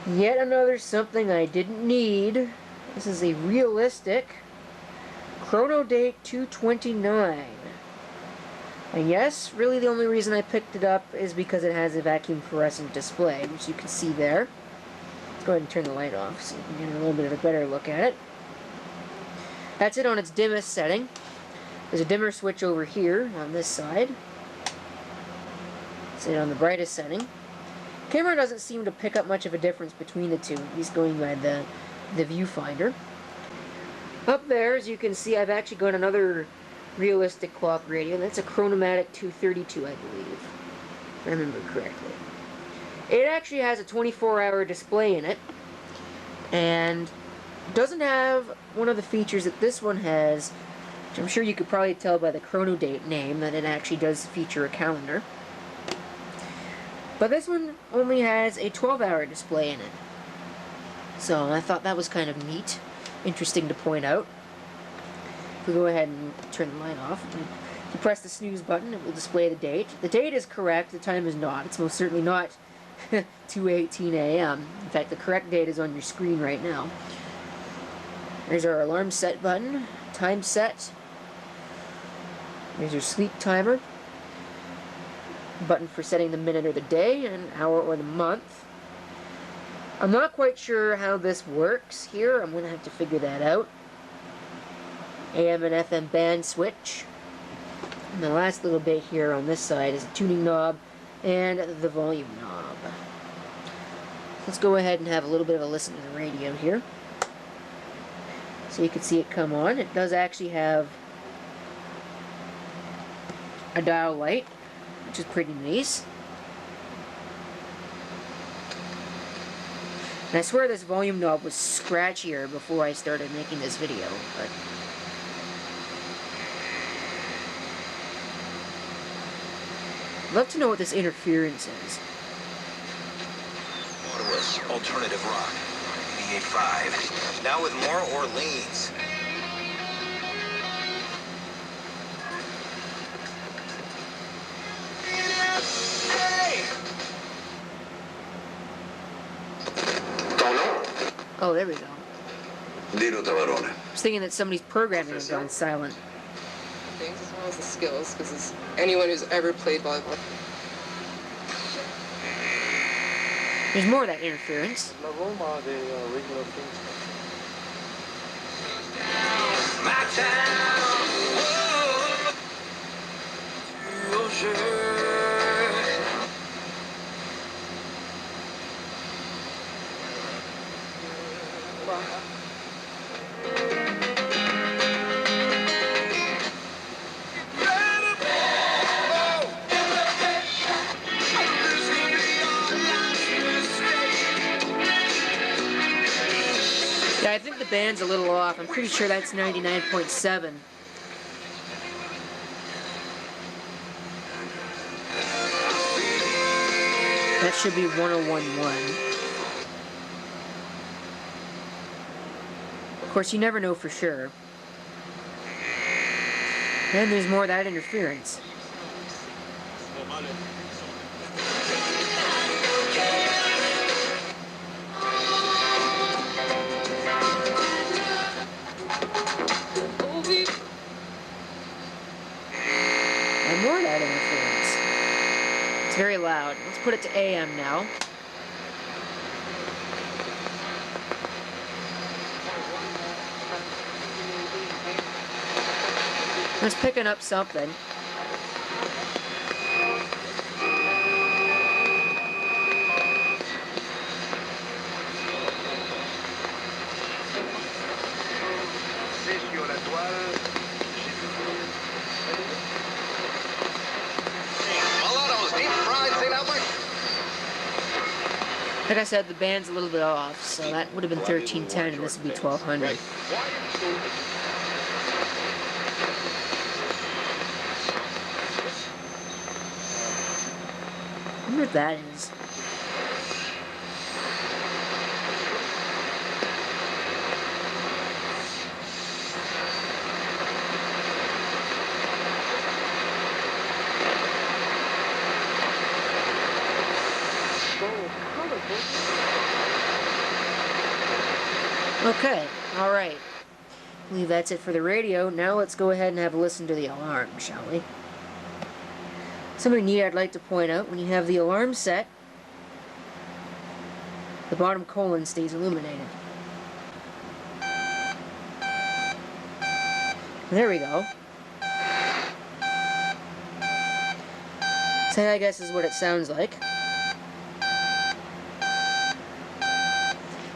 Yet another something I didn't need. This is a realistic Chronodate 229. And yes, really the only reason I picked it up is because it has a vacuum fluorescent display, which you can see there. Let's go ahead and turn the light off so you can get a little bit of a better look at it. That's it on its dimmest setting. There's a dimmer switch over here on this side. That's it on the brightest setting. Camera doesn't seem to pick up much of a difference between the two, at least going by the viewfinder. Up there, as you can see, I've actually got another realistic clock radio. That's a Chronomatic 232, I believe, if I remember correctly. It actually has a 24-hour display in it, and doesn't have one of the features that this one has, which I'm sure you could probably tell by the Chronodate name that it actually does feature a calendar. But this one only has a 12-hour display in it. So I thought that was kind of neat, interesting to point out. If we go ahead and turn the light off, if you press the snooze button, it will display the date. The date is correct, the time is not. It's most certainly not 2:18 a.m. In fact, the correct date is on your screen right now. There's our alarm set button, time set. There's your sleep timer. Button for setting the minute or the day, an hour or the month. I'm not quite sure how this works here. I'm going to have to figure that out. AM and FM band switch. And the last little bit here on this side is a tuning knob and the volume knob. Let's go ahead and have a little bit of a listen to the radio here. So you can see it come on. It does actually have a dial light, which is pretty nice. And I swear this volume knob was scratchier before I started making this video, but I'd love to know what this interference is. Ottawa's alternative rock, 88.5. Now with more Orleans. Oh, there we go. Dillo, Tabarone. I was thinking that somebody's programming had gone silent. Things as well as the skills, because anyone who's ever played volleyball. There's more of that interference. La Roma de regular things. My town. Whoa. Yeah, I think the band's a little off. I'm pretty sure that's 99.7. That should be 101.1. Of course, you never know for sure. And there's more of that interference. And more of that interference. It's very loud. Let's put it to AM now. It's picking up something. Like I said, the band's a little bit off, so that would have been 1310 and this would be 1200. I wonder what that is. Okay, alright. I believe that's it for the radio. Now let's go ahead and have a listen to the alarm, shall we? Something neat I'd like to point out, when you have the alarm set, the bottom colon stays illuminated. There we go. So I guess is what it sounds like.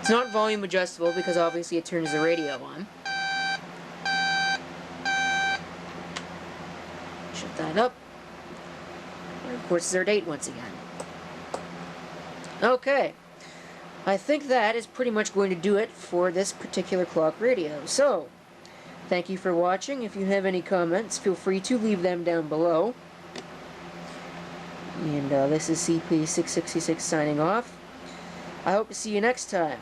It's not volume adjustable because obviously it turns the radio on. Shut that up. And of course, it's our date once again. Okay. I think that is pretty much going to do it for this particular clock radio. So, thank you for watching. If you have any comments, feel free to leave them down below. And this is CP666 signing off. I hope to see you next time.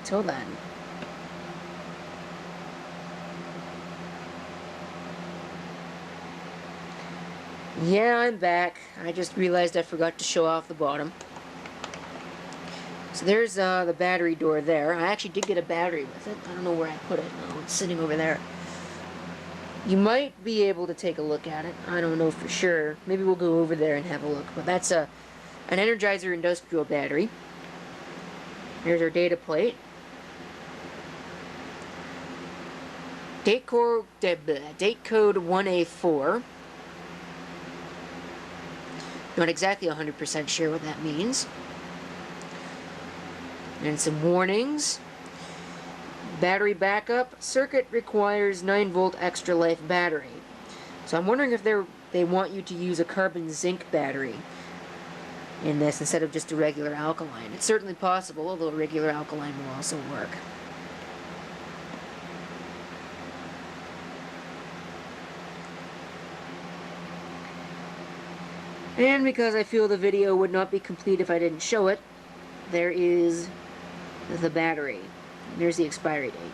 Till then. Yeah, I'm back. I just realized I forgot to show off the bottom. So there's the battery door there. I actually did get a battery with it. I don't know where I put it. No, it's sitting over there. You might be able to take a look at it. I don't know for sure. Maybe we'll go over there and have a look. But that's an Energizer industrial battery. Here's our data plate. Date code 1A4. Not exactly 100% sure what that means. And some warnings. Battery backup. Circuit requires 9-volt extra life battery. So I'm wondering if they want you to use a carbon zinc battery in this instead of just a regular alkaline. It's certainly possible, although a regular alkaline will also work. And because I feel the video would not be complete if I didn't show it, there is the battery. There's the expiry date.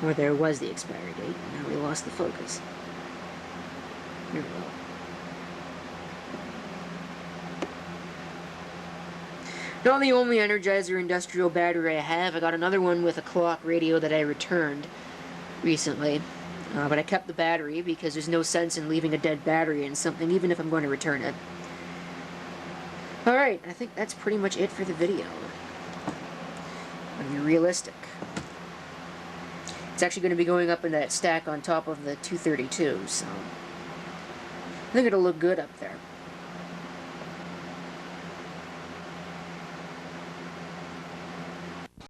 Or there was the expiry date. Now we lost the focus. Here we go. Not the only Energizer industrial battery I have. I got another one with a clock radio that I returned recently. But I kept the battery because there's no sense in leaving a dead battery in something, even if I'm going to return it. Alright, I think that's pretty much it for the video. I'll be realistic. It's actually going to be going up in that stack on top of the 232, so I think it'll look good up there.